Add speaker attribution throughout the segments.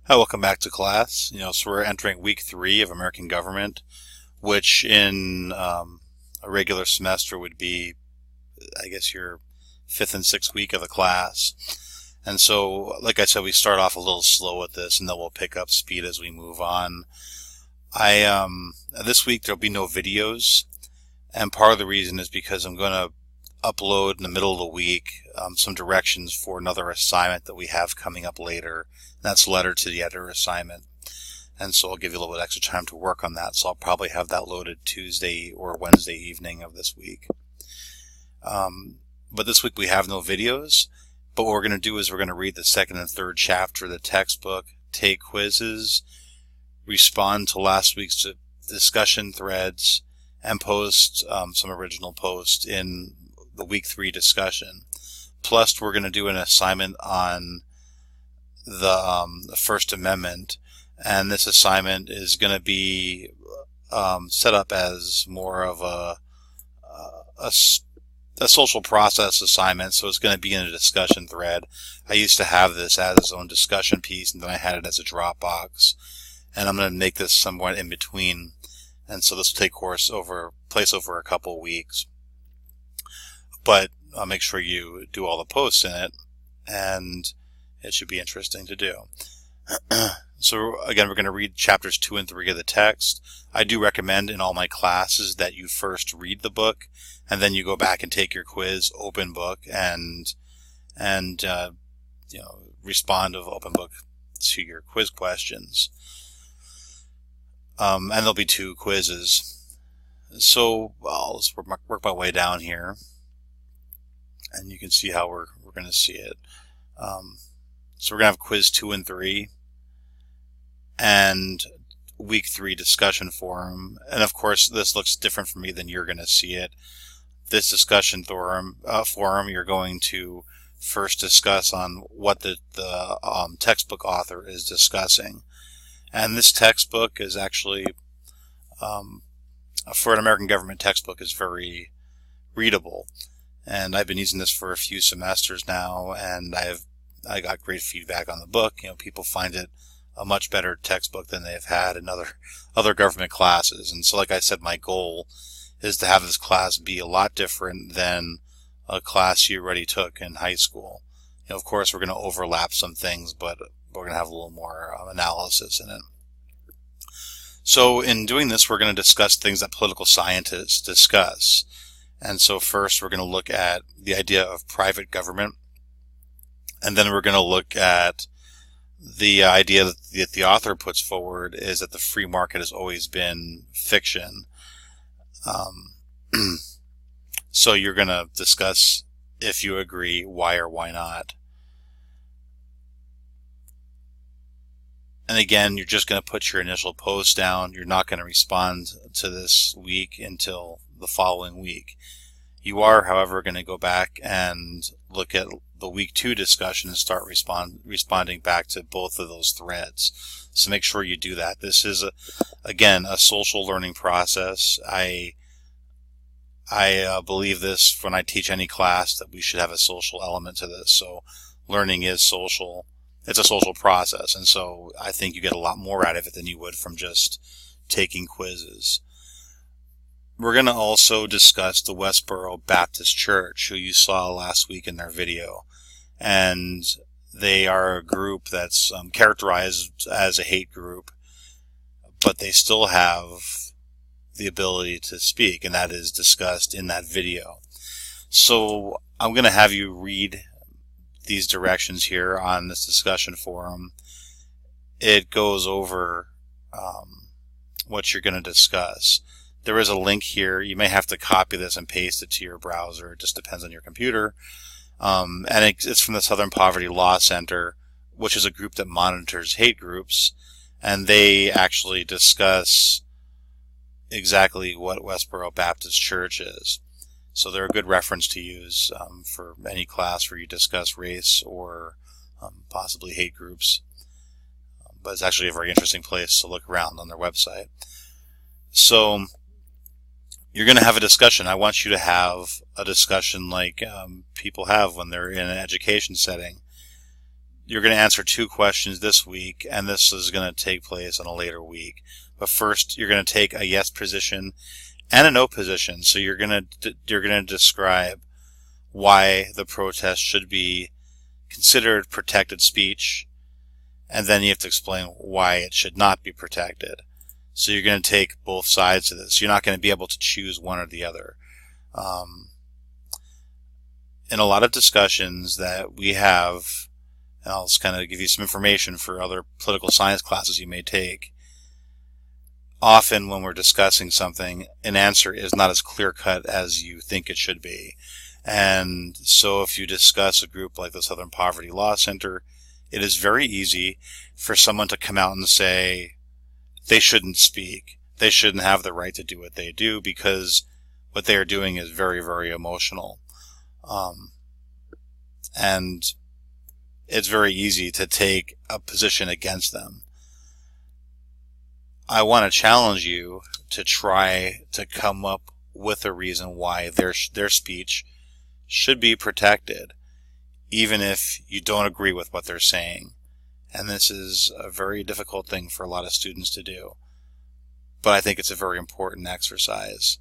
Speaker 1: Hi, welcome back to class. So we're entering week 3 of American government, which in a regular semester would be, I guess, your 5th and 6th week of the class. And so, like I said, we start off a little slow with this, and then we'll pick up speed as we move on. This week there'll be no videos, and part of the reason is because I'm going to upload in the middle of the week some directions for another assignment that we have coming up later. That's letter to the editor assignment. And so I'll give you a little bit extra time to work on that. So I'll probably have that loaded Tuesday or Wednesday evening of this week. But this week we have no videos. But what we're going to do is we're going to read the second and third chapter of the textbook, take quizzes, respond to last week's discussion threads, and post some original posts in the week 3 discussion. Plus, we're going to do an assignment on the First Amendment, and this assignment is going to be set up as more of a social process assignment, so it's going to be in a discussion thread. I used to have this as its own discussion piece, and then I had it as a Dropbox, and I'm going to make this somewhat in between, and so this will take place over a couple weeks. But I'll make sure you do all the posts in it, and it should be interesting to do. So again, we're going to read chapters 2 and 3 of the text. I do recommend in all my classes that you first read the book, and then you go back and take your quiz, open book, and respond of open book to your quiz questions. And there'll be 2 quizzes. So let's work my way down here, and you can see how we're going to see it. So we're going to have quiz 2 and 3 and week 3 discussion forum. And of course, this looks different for me than you're going to see it. This discussion forum you're going to first discuss on what the textbook author is discussing. And this textbook is actually, for an American government textbook, is very readable. And I've been using this for a few semesters now, and I got great feedback on the book. People find it a much better textbook than they've had in other government classes. And so, like I said, my goal is to have this class be a lot different than a class you already took in high school. Of course, we're going to overlap some things, but we're going to have a little more analysis in it. So in doing this, we're going to discuss things that political scientists discuss. And so first, we're going to look at the idea of private government. And then we're going to look at the idea that the author puts forward is that the free market has always been fiction. So you're going to discuss if you agree, why or why not. And again, you're just going to put your initial post down. You're not going to respond to this week until the following week. You are, however, going to go back and look at the week 2 discussion and start responding back to both of those threads. So make sure you do that. This is, again, a social learning process. I believe this when I teach any class, that we should have a social element to this. So learning is social. It's a social process. And so I think you get a lot more out of it than you would from just taking quizzes. We're going to also discuss the Westboro Baptist Church, who you saw last week in their video. And they are a group that's characterized as a hate group, but they still have the ability to speak, and that is discussed in that video. So I'm going to have you read these directions here on this discussion forum. It goes over what you're going to discuss. There is a link here. You may have to copy this and paste it to your browser. It just depends on your computer. And it's from the Southern Poverty Law Center, which is a group that monitors hate groups. And they actually discuss exactly what Westboro Baptist Church is. So they're a good reference to use for any class where you discuss race or possibly hate groups. But it's actually a very interesting place to look around on their website. So you're going to have a discussion. I want you to have a discussion like people have when they're in an education setting. you're going to answer 2 questions this week, and this is going to take place in a later week. But first, you're going to take a yes position and a no position. So you're going to describe why the protest should be considered protected speech, and then you have to explain why it should not be protected. So you're going to take both sides of this. You're not going to be able to choose one or the other. In a lot of discussions that we have, and I'll just kind of give you some information for other political science classes you may take, often when we're discussing something, an answer is not as clear-cut as you think it should be. And so if you discuss a group like the Southern Poverty Law Center, it is very easy for someone to come out and say they shouldn't speak. They shouldn't have the right to do what they do because what they are doing is very, very emotional. And it's very easy to take a position against them. I want to challenge you to try to come up with a reason why their speech should be protected, even if you don't agree with what they're saying. And this is a very difficult thing for a lot of students to do, but I think it's a very important exercise.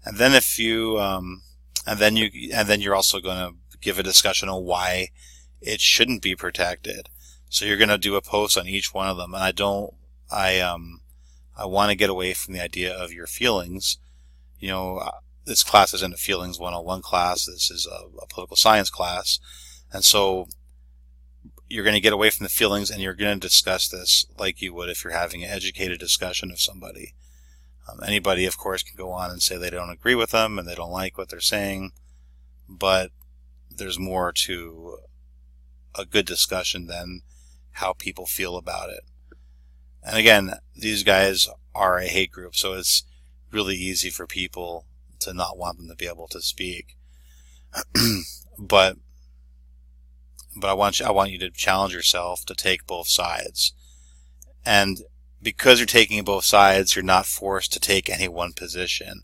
Speaker 1: And then if you, and then you're also going to give a discussion on why it shouldn't be protected. So you're going to do a post on each one of them. And I want to get away from the idea of your feelings. You know, this class isn't a feelings 101 class. This is a political science class. And so you're going to get away from the feelings, and you're going to discuss this like you would if you're having an educated discussion of somebody. Anybody, of course, can go on and say they don't agree with them and they don't like what they're saying, but there's more to a good discussion than how people feel about it. And again, these guys are a hate group, so it's really easy for people to not want them to be able to speak. but I want you to challenge yourself to take both sides. And because you're taking both sides, you're not forced to take any one position.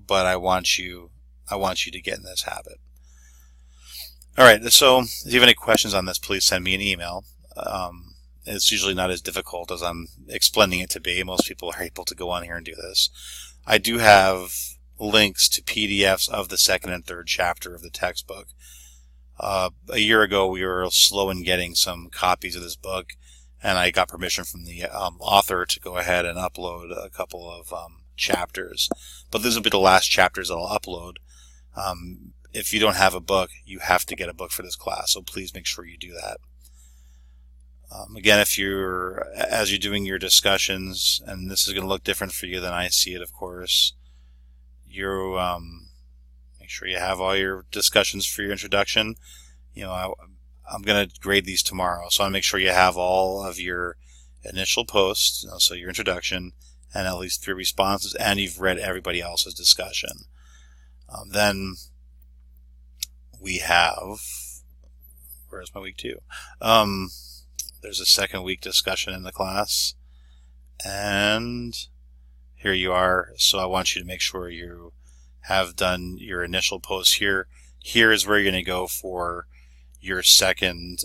Speaker 1: But I want you to get in this habit. All right, so if you have any questions on this, please send me an email. It's usually not as difficult as I'm explaining it to be. Most people are able to go on here and do this. I do have links to PDFs of the 2nd and 3rd chapter of the textbook. A year ago, we were slow in getting some copies of this book, and I got permission from the author to go ahead and upload a couple of chapters. But these will be the last chapters that I'll upload. If you don't have a book, you have to get a book for this class, so please make sure you do that. Again, as you're doing your discussions, and this is going to look different for you than I see it, of course, you make sure you have all your discussions for your introduction. You know, I'm going to grade these tomorrow, so I want to make sure you have all of your initial posts, so your introduction, and at least 3 responses, and you've read everybody else's discussion. Then we have, where's my week 2? There's a 2nd week discussion in the class, and here you are. So I want you to make sure you have done your initial post here. Here is where you're going to go for your second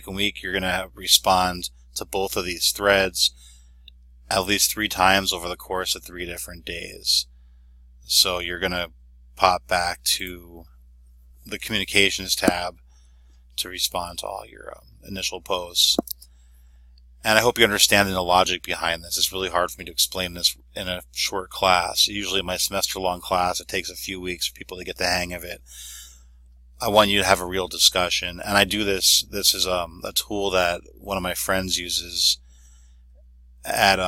Speaker 1: week. You're going to respond to both of these threads at least 3 times over the course of 3 different days. So you're going to pop back to the communications tab to respond to all your initial posts. And I hope you understand the logic behind this. It's really hard for me to explain this in a short class. Usually in my semester-long class, it takes a few weeks for people to get the hang of it. I want you to have a real discussion. And I do this. This is a tool that one of my friends uses at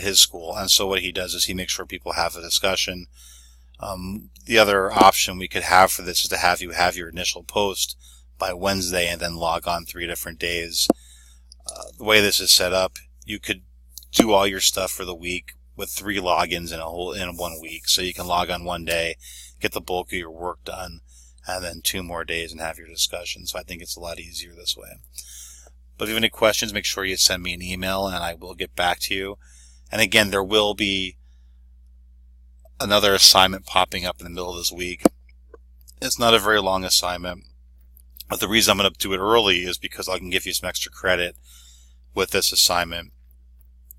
Speaker 1: his school. And so what he does is he makes sure people have a discussion. The other option we could have for this is to have you have your initial post by Wednesday and then log on 3 different days. The way this is set up, you could do all your stuff for the week with 3 logins in 1 week. So you can log on one day, get the bulk of your work done, and then 2 more days and have your discussion. So I think it's a lot easier this way. But if you have any questions, make sure you send me an email and I will get back to you. And again, there will be another assignment popping up in the middle of this week. It's not a very long assignment, but the reason I'm going to do it early is because I can give you some extra credit with this assignment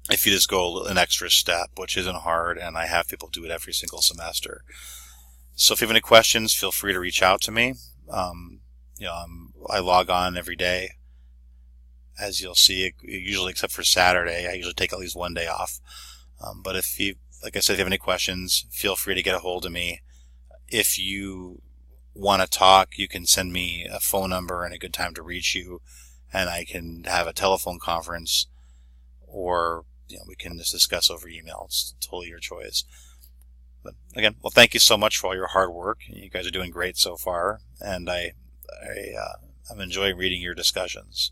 Speaker 1: if you just go an extra step, which isn't hard, and I have people do it every single semester. So if you have any questions, feel free to reach out to me. I log on every day. As you'll see, usually except for Saturday, I usually take at least one day off. But if you, like I said, if you have any questions, feel free to get a hold of me. If you want to talk, you can send me a phone number and a good time to reach you, and I can have a telephone conference, or we can just discuss over email. It's totally your choice. But again, well, thank you so much for all your hard work. You guys are doing great so far, and I'm enjoying reading your discussions.